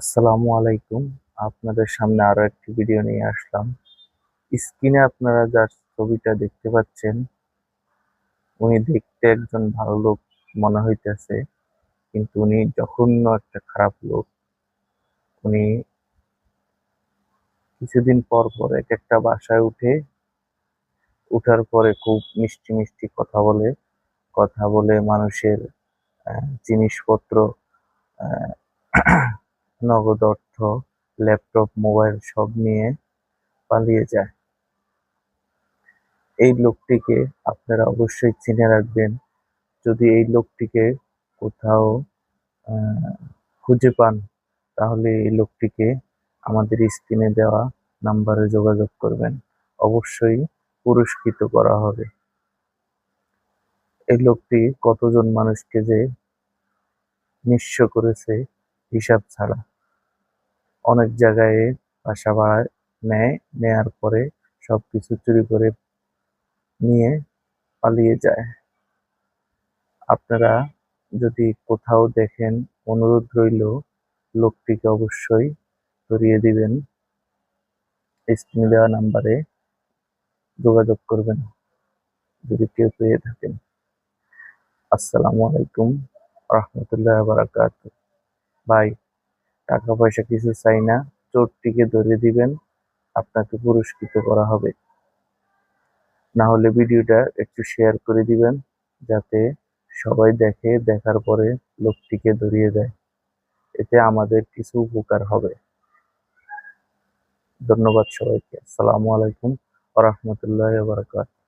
আসসালামু আলাইকুম। আপনাদের সামনে আরো একটি ভিডিও নিয়ে আসলাম। স্ক্রিনে আপনারা যার ছবিটা দেখতে পাচ্ছেন, উনি দেখতে একজন ভালো লোক মনে হইতেছে, কিন্তু উনি জঘন্য একটা খারাপ লোক। উনি কিছুদিন পর পর এক একটা বাসায় উঠার পরে খুব মিষ্টি মিষ্টি কথা বলে মানুষের জিনিসপত্র, আহ, নগদ অর্থ, ল্যাপটপ, মোবাইল সব নিয়ে পালিয়ে যায়। এই লোকটিকে আপনারা অবশ্যই চিনে রাখবেন। যদি এই লোকটিকে কোথাও আহ, খুঁজে পান, তাহলে এই লোকটিকে আমাদের স্ক্রিনে দেওয়া নাম্বারে যোগাযোগ করবেন। অবশ্যই পুরস্কৃত করা হবে। এই লোকটি কতজন মানুষকে যে নিঃস্ব করেছে হিসাব ছাড়া। অনেক জায়গায় বাসা ভাড়া নেয়, নেয়ার পরে সবকিছু চুরি করে নিয়ে পালিয়ে যায়। আপনারা যদি কোথাও দেখেন, অনুরোধ রইল লোকটিকে অবশ্যই ধরিয়ে দিবেন। স্ক্রিনে দেওয়া নাম্বারে যোগাযোগ করবেন যদি কেউ পেয়ে থাকেন। আসসালামু আলাইকুম রহমতুল্লাহ বারাকাত। ভাই, টাকা পয়সা কিছু চাই না, চোরটিকে ধরিয়ে দিবেন, আপনাকে পুরস্কৃত করা হবে। না হলে ভিডিওটা একটু শেয়ার করে দিবেন, যাতে সবাই দেখে, দেখার পরে লোকটিকে ধরিয়ে দেয়। এতে আমাদের কিছু উপকার হবে। ধন্যবাদ সবাইকে। আসসালামু আলাইকুম ওয়া রাহমাতুল্লাহি ওয়া বারাকাতুহু।